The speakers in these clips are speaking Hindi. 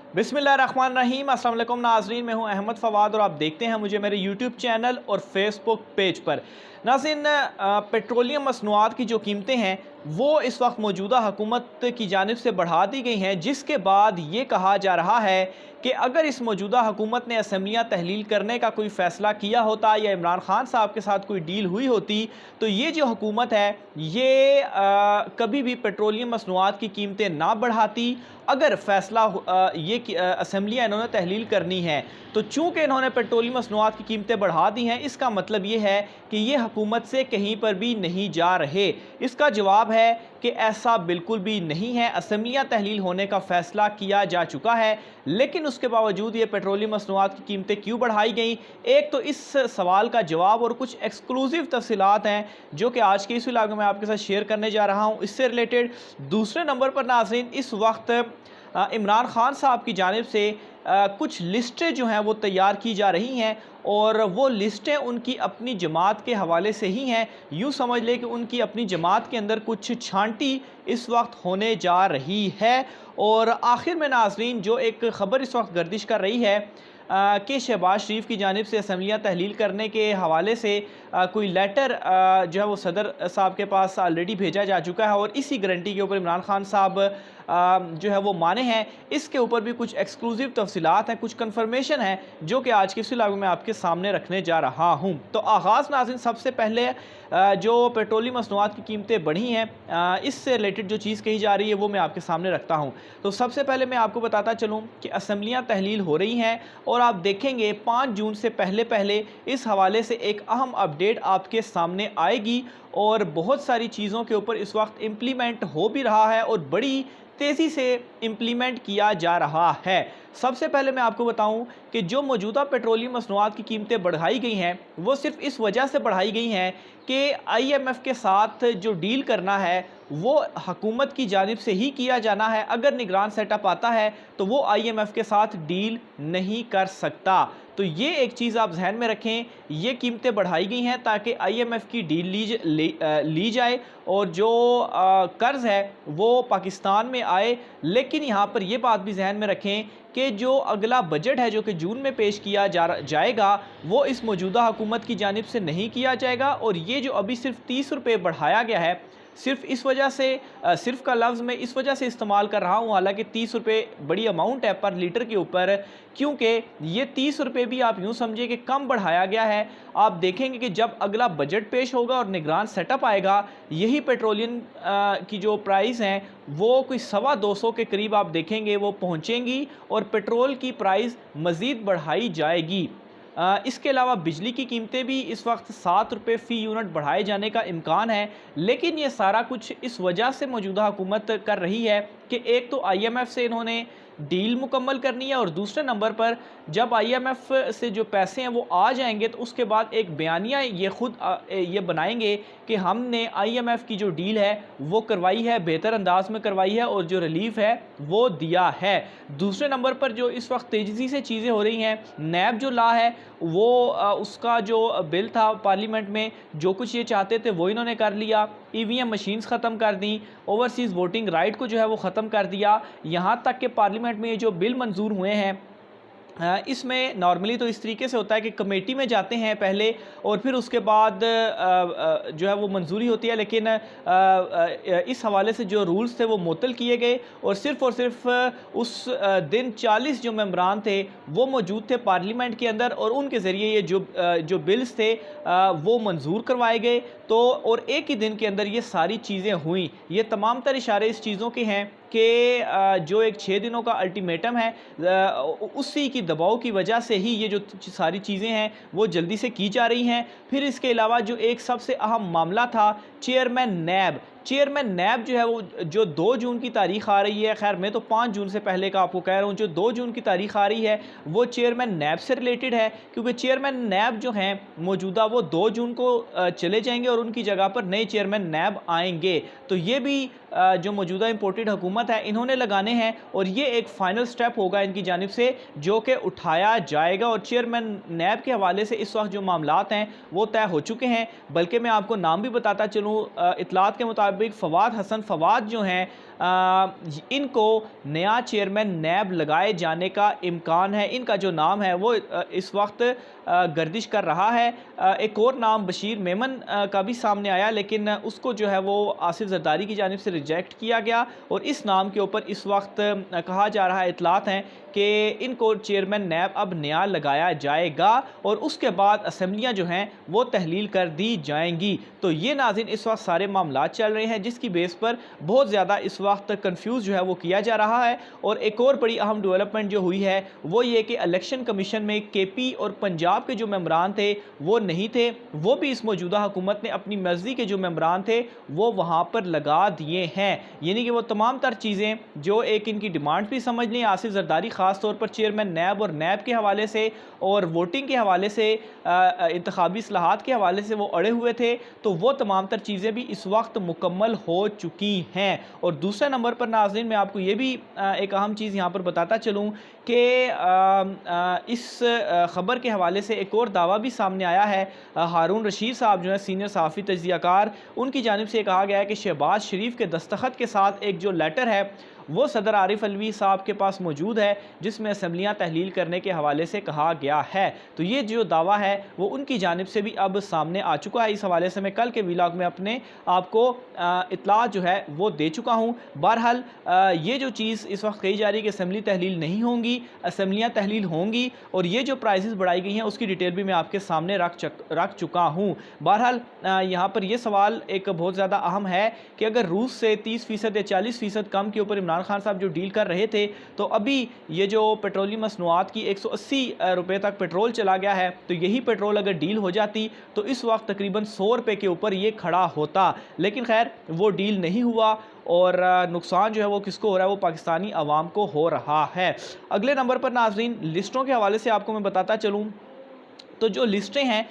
बिस्मिल्लाहिर्रहमानिर्रहीम। अस्सलाम वालेकुम नाज़रीन, मैं हूं अहमद फ़वाद और आप देखते हैं मुझे मेरे यूट्यूब चैनल और फेसबुक पेज पर। नाज़रीन, पेट्रोलियम मसनूआत की जो कीमतें हैं वो इस वक्त मौजूदा हुकूमत की जानिब से बढ़ा दी गई हैं, जिसके बाद ये कहा जा रहा है कि अगर इस मौजूदा हुकूमत ने असम्बलियाँ तहलील करने का कोई फ़ैसला किया होता या इमरान खान साहब के साथ कोई डील हुई होती तो ये जो हुकूमत है ये कभी भी पेट्रोलियम मसनूआत की कीमतें ना बढ़ाती। अगर फ़ैसला असम्बलियाँ इन्होंने तहलील करनी है तो चूँकि इन्होंने पेट्रोलियम मसनूआत की कीमतें बढ़ा दी हैं, इसका मतलब ये है कि ये हुकूमत से कहीं पर भी नहीं जा रहे। इसका जवाब है कि ऐसा बिल्कुल भी नहीं है। असम्बलियाँ तहलील होने का फ़ैसला किया जा चुका है, लेकिन उसके बावजूद ये पेट्रोलियम मसनूआत की कीमतें क्यों बढ़ाई गई? एक तो इस सवाल का जवाब और कुछ एक्सक्लूसिव तफसीलात हैं जो कि आज के इस व्लॉग में मैं आपके साथ शेयर करने जा रहा हूँ इससे रिलेटेड। दूसरे नंबर पर नाज़रीन, इस वक्त इमरान खान साहब की जानिब से कुछ लिस्टें जो हैं वो तैयार की जा रही हैं और वो लिस्टें उनकी अपनी जमात के हवाले से ही हैं। यूँ समझ लें कि उनकी अपनी जमात के अंदर कुछ छांटी इस वक्त होने जा रही है। और आखिर में नाज़रीन, जो एक ख़बर इस वक्त गर्दिश कर रही है कि शहबाज शरीफ की जानिब से असम्बलियाँ तहलील करने के हवाले से कोई लेटर जो है वो सदर साहब के पास ऑलरेडी भेजा जा चुका है और इसी गारंटी के ऊपर इमरान खान साहब जो है वो माने हैं। इसके ऊपर भी कुछ एक्सक्लूसिव तफसीलात हैं, कुछ कन्फर्मेशन है जो कि आज के इस व्लॉग में आपके सामने रखने जा रहा हूँ। तो आगाज़ नाज़रीन, सबसे पहले जो पेट्रोलियम मसनूआत की कीमतें बढ़ी हैं इससे रिलेटेड जो चीज़ कही जा रही है वो मैं आपके सामने रखता हूँ। तो सबसे पहले मैं आपको बताता चलूँ कि असम्बलियाँ तहलील हो रही हैं और आप देखेंगे 5 जून से पहले पहले इस हवाले से एक अहम अपडेट आपके सामने आएगी और बहुत सारी चीज़ों के ऊपर इस वक्त इम्प्लीमेंट हो भी रहा है और बड़ी तेज़ी से इम्प्लीमेंट किया जा रहा है। सबसे पहले मैं आपको बताऊं कि जो मौजूदा पेट्रोलियम मसनूआत की कीमतें बढ़ाई गई हैं वो सिर्फ इस वजह से बढ़ाई गई हैं कि IMF के साथ जो डील करना है वो हुकूमत की जानिब से ही किया जाना है। अगर निगरान सेटअप आता है तो वो IMF के साथ डील नहीं कर सकता। तो ये एक चीज़ आप जहन में रखें, ये कीमतें बढ़ाई गई हैं ताकि IMF की डील ली जाए और जो कर्ज़ है वो पाकिस्तान में आए। लेकिन यहाँ पर ये बात भी जहन में रखें कि जो अगला बजट है जो कि जून में पेश किया जाएगा वो इस मौजूदा हुकूमत की जानिब से नहीं किया जाएगा। और ये जो अभी सिर्फ 30 रुपये बढ़ाया गया है, सिर्फ इस वजह से सिर्फ का लफ्ज़ मैं इस वजह से इस्तेमाल कर रहा हूँ, हालांकि 30 रुपये बड़ी अमाउंट है पर लीटर के ऊपर, क्योंकि ये 30 रुपये भी आप यूँ समझिए कि कम बढ़ाया गया है। आप देखेंगे कि जब अगला बजट पेश होगा और निगरान सेटअप आएगा, यही पेट्रोलियम की जो प्राइस हैं वो कोई 225 के करीब आप देखेंगे वो पहुँचेंगी और पेट्रोल की प्राइस मज़ीद बढ़ाई जाएगी। इसके अलावा बिजली की कीमतें भी इस वक्त 7 रुपये फ़ी यूनिट बढ़ाए जाने का इम्कान है। लेकिन ये सारा कुछ इस वजह से मौजूदा हुकूमत कर रही है कि एक तो IMF से इन्होंने डील मुकम्मल करनी है और दूसरे नंबर पर जब IMF से जो पैसे हैं वो आ जाएंगे तो उसके बाद एक बयानिया ये खुद ये बनाएंगे कि हमने IMF की जो डील है वो करवाई है, बेहतर अंदाज में करवाई है और जो रिलीफ है वो दिया है। दूसरे नंबर पर जो इस वक्त तेज़ी से चीज़ें हो रही हैं, नैब जो ला है वो उसका जो बिल था पार्लियामेंट में, जो कुछ ये चाहते थे वो इन्होंने कर लिया। EVM मशीन्स ख़त्म कर दी, ओवरसीज़ वोटिंग राइट को जो है वो ख़त्म कर दिया। यहाँ तक कि पार्लियामेंट में ये जो बिल मंजूर हुए हैं इसमें नॉर्मली तो इस तरीके से होता है कि कमेटी में जाते हैं पहले और फिर उसके बाद जो है वो मंजूरी होती है। लेकिन इस हवाले से जो रूल्स थे वो मुअत्तल किए गए और सिर्फ उस दिन 40 जो मेंबरान थे वो मौजूद थे पार्लियामेंट के अंदर और उनके ज़रिए ये जो बिल्स थे वो मंजूर करवाए गए। तो और एक ही दिन के अंदर ये सारी चीज़ें हुई। ये तमाम तर इशारे इस चीज़ों के हैं कि जो एक 6 दिनों का अल्टीमेटम है उसी की दबाव की वजह से ही ये जो सारी चीज़ें हैं वो जल्दी से की जा रही हैं। फिर इसके अलावा जो एक सबसे अहम मामला था चेयरमैन नैब जो है वो जो 2 जून की तारीख आ रही है, खैर मैं तो 5 जून से पहले का आपको कह रहा हूँ, जो 2 जून की तारीख आ रही है वो चेयरमैन नैब से रिलेटेड है क्योंकि चेयरमैन नैब जो हैं मौजूदा वो 2 जून को चले जाएंगे और उनकी जगह पर नए चेयरमैन नैब आएंगे। तो ये भी जो मौजूदा इम्पोर्टेड हुकूमत है इन्होंने लगाने हैं, और ये एक फ़ाइनल स्टेप होगा इनकी जानिब से जो कि उठाया जाएगा। और चेयरमैन नैब के हवाले से इस वक्त जो मामलात हैं वो तय हो चुके हैं। बल्कि मैं आपको नाम भी बताता चलूँ, इतलात के मुताबिक फ़वाद हसन फ़वाद जो हैं इनको नया चेयरमैन नैब लगाए जाने का इम्कान है। इनका जो नाम है वो इस वक्त गर्दिश कर रहा है। एक और नाम बशीर मेमन का भी सामने आया, लेकिन उसको जो है वो आसिफ जरदारी की जानिब से रिजेक्ट किया गया, और इस नाम के ऊपर इस वक्त कहा जा रहा है, इतलात हैं कि इनको चेयरमैन नैब अब नया लगाया जाएगा और उसके बाद असम्बलियाँ जो हैं वो तहलील कर दी जाएंगी। तो ये नाज़रीन इस वक्त सारे मामलात चल रहे हैं जिसकी बेस पर बहुत ज़्यादा इस वक्त कन्फ्यूज़ जो है वो किया जा रहा है। और एक और बड़ी अहम डेवलपमेंट जो हुई है वो ये कि इलेक्शन कमीशन में केपी और पंजाब के जो मेंबरान थे वो नहीं थे, वो भी इस मौजूदा हुकूमत ने अपनी मर्ज़ी के जो मेंबरान थे वो वहाँ पर लगा दिए हैं। यानी कि वो तमाम तर चीज़ें जो एक इनकी डिमांड भी समझ लें, आसिफ जरदारी ख़ास तौर पर चेयरमैन नैब और नैब के हवाले से और वोटिंग के हवाले से, इंतखाबी इस्लाहात के हवाले से वो अड़े हुए थे, तो वो तमाम तर चीज़ें भी इस वक्त मुकम्मल हो चुकी हैं। और दूसरे नंबर पर नाज़रीन मैं आपको ये भी एक अहम चीज़ यहाँ पर बताता चलूँ कि इस ख़बर के हवाले से एक और दावा भी सामने आया है। हारून रशीद साहब जो है सीनियर सहाफ़ी तज्ज़ियाकार, उनकी जानिब से कहा गया है कि शहबाज शरीफ के दस्तखत के साथ एक जो लेटर है वो सदर आरिफ अलवी साहब के पास मौजूद है जिसमें असम्बलियाँ तहलील करने के हवाले से कहा गया है। तो ये जो दावा है वो उनकी जानिब से भी अब सामने आ चुका है। इस हवाले से मैं कल के व्लॉग में अपने आपको इत्तला जो है वो दे चुका हूँ। बहरहाल ये जो चीज़ इस वक्त कही जा रही है कि असम्बली तहलील नहीं होंगी, असम्बलियाँ तहलील होंगी, और ये जो प्राइसेस बढ़ाई गई हैं उसकी डिटेल भी मैं आपके सामने रख चुका हूँ। बहरहाल यहाँ पर यह सवाल एक बहुत ज़्यादा अहम है कि अगर रूस से 30% या 40% कम के ऊपर इमरान खान साहब जो डील कर रहे थे, तो अभी ये जो पेट्रोलियम मसनूआत की 180 रुपये तक पेट्रोल चला गया है, तो यही पेट्रोल अगर डील हो जाती तो इस वक्त तकरीबन 100 रुपये के ऊपर ये खड़ा होता। लेकिन खैर वो डील नहीं हुआ और नुकसान जो है वो किसको हो रहा है, वो पाकिस्तानी अवाम को हो रहा है। अगले नंबर पर नाज़रीन लिस्टों के हवाले से आपको मैं बताता चलूँ, तो जो लिस्टें हैं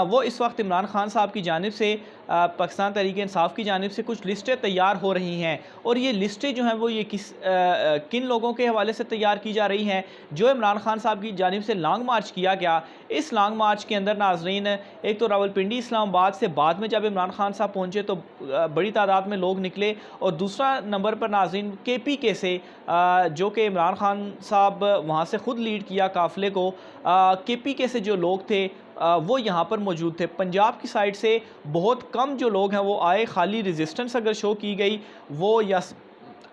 वो इस वक्त इमरान खान साहब की जानिब से पाकिस्तान तहरीक इंसाफ की जानिब से कुछ लिस्टें तैयार हो रही हैं, और ये लिस्टें जो हैं वो ये किन लोगों के हवाले से तैयार की जा रही हैं। जो इमरान खान साहब की जानिब से लॉन्ग मार्च किया गया, इस लॉन्ग मार्च के अंदर नाजरीन एक तो रावलपिंडी इस्लामाबाद से बाद में जब इमरान खान साहब पहुँचे तो बड़ी तादाद में लोग निकले, और दूसरा नंबर पर नाजरीन KPK से जो कि इमरान खान साहब वहाँ से ख़ुद लीड किया काफ़िले को, KPK से जो लोग थे वो यहाँ पर मौजूद थे। पंजाब की साइड से बहुत कम जो लोग हैं वो आए, खाली रेजिस्टेंस अगर शो की गई वो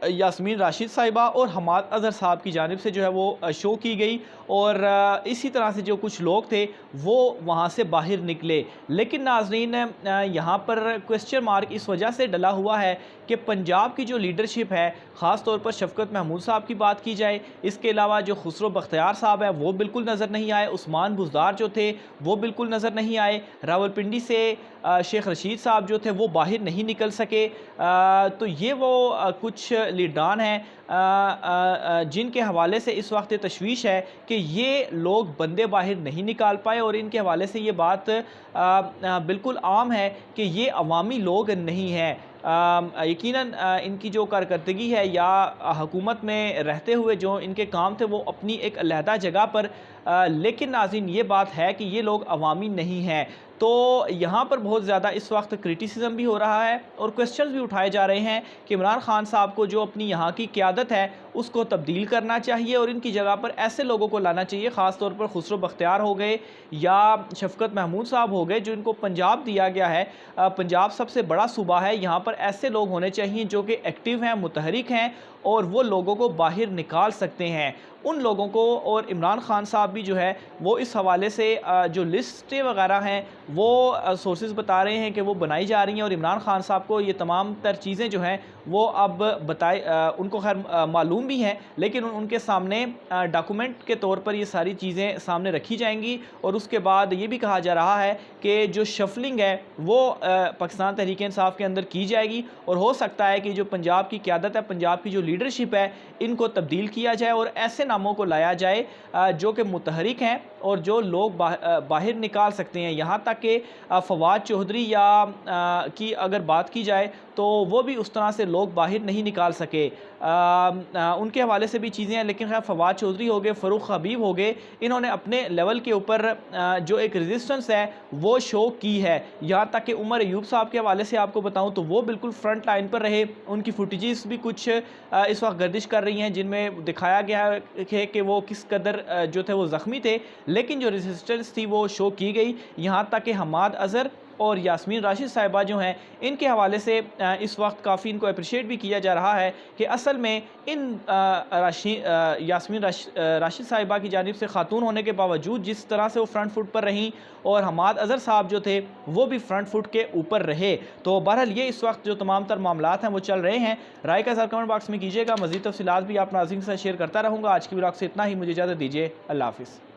यास्मीन राशिद साहिबा और हमाद अज़हर साहब की जानिब से जो है वो शो की गई, और इसी तरह से जो कुछ लोग थे वो वहाँ से बाहर निकले। लेकिन नाज़रीन यहाँ पर क्वेश्चन मार्क इस वजह से डला हुआ है कि पंजाब की जो लीडरशिप है, ख़ास तौर पर शफ़कत महमूद साहब की बात की जाए, इसके अलावा जो खुसरो बख्तियार साहब हैं वो बिल्कुल नज़र नहीं आए, उस्मान बुज़दार जो थे वो बिल्कुल नज़र नहीं आए, रावलपिंडी से शेख रशीद साहब जो थे वो बाहर नहीं निकल सके। तो ये वो कुछ लीडरान हैं जिनके हवाले से इस वक्त तशवीश है कि ये लोग बंदे बाहर नहीं निकाल पाए, और इनके हवाले से ये बात बिल्कुल आम है कि ये अवामी लोग नहीं हैं। यकीनन इनकी जो कारकर्दगी है या हुकूमत में रहते हुए जो इनके काम थे वो अपनी एक अलहदा जगह पर, लेकिन नाज़रीन ये बात है कि ये लोग अवामी नहीं हैं। तो यहाँ पर बहुत ज़्यादा इस वक्त क्रिटिसिज्म भी हो रहा है और क्वेश्चंस भी उठाए जा रहे हैं कि इमरान खान साहब को जो अपनी यहाँ की क़यादत है उसको तब्दील करना चाहिए और इनकी जगह पर ऐसे लोगों को लाना चाहिए, ख़ास तौर पर खुसरो बख्तियार हो गए या शफ़कत महमूद साहब हो गए जो इनको पंजाब दिया गया है। पंजाब सबसे बड़ा सूबा है, यहाँ पर ऐसे लोग होने चाहिए जो कि एक्टिव हैं, मुतहरिक हैं और वो लोगों को बाहर निकाल सकते हैं। उन लोगों को, और इमरान खान साहब भी जो है वो इस हवाले से जो लिस्टें वगैरह हैं वो सोर्सेज बता रहे हैं कि वो बनाई जा रही हैं, और इमरान खान साहब को ये तमाम तर चीज़ें जो हैं वो अब उनको खैर मालूम भी हैं, लेकिन उनके सामने डॉक्यूमेंट के तौर पर ये सारी चीज़ें सामने रखी जाएंगी। और उसके बाद ये भी कहा जा रहा है कि जो शफलिंग है वो पाकिस्तान तहरीक इंसाफ के अंदर की जाएगी, और हो सकता है कि जो पंजाब की क़यादत है, पंजाब की जो लीडरशिप है, इनको तब्दील किया जाए और ऐसे नामों को लाया जाए जो कि मुतहरिक हैं और जो लोग बाहर निकाल सकते हैं। यहाँ तक कि फवाद चौधरी या की अगर बात की जाए तो वो भी उस तरह से लोग बाहर नहीं निकाल सके। उनके हवाले से भी चीज़ें हैं, लेकिन खैर फवाद चौधरी हो गए, फ़रूख हबीब हो गए, इन्होंने अपने लेवल के ऊपर जो एक रेजिस्टेंस है वो शो की है। यहाँ तक कि उमर अयूब साहब के हवाले से आपको बताऊँ तो वो बिल्कुल फ्रंट लाइन पर रहे। उनकी फुटेजेस भी कुछ इस वक्त गर्दिश कर रही हैं, जिनमें दिखाया गया है कि वो किस कदर जो थे वो ज़ख्मी थे, लेकिन जो रेजिस्टेंस थी वो शो की गई। यहाँ तक कि हमाद अज़हर और यास्मीन राशिद साहिबा जो हैं, इनके हवाले से इस वक्त काफ़ी इनको अप्रिशिएट भी किया जा रहा है कि असल में इन यास्मीन राशिद साहिबा की जानिब से ख़ातून होने के बावजूद जिस तरह से वो फ्रंट फुट पर रहीं, और हमाद अज़हर साहब जो थे वो भी फ्रंट फुट के ऊपर रहे। तो बहरहाल ये इस वक्त जो तमाम तर मामलात हैं वो चल रहे हैं। राय का इज़हार कमेंट बॉक्स में कीजिएगा। मज़ीद तफ़सीलात भी आप नाज़रीन के साथ शेयर करता रहूँगा। आज की वीडियो से इतना ही, मुझे इजाज़त दीजिए। अल्लाह हाफ़िज़।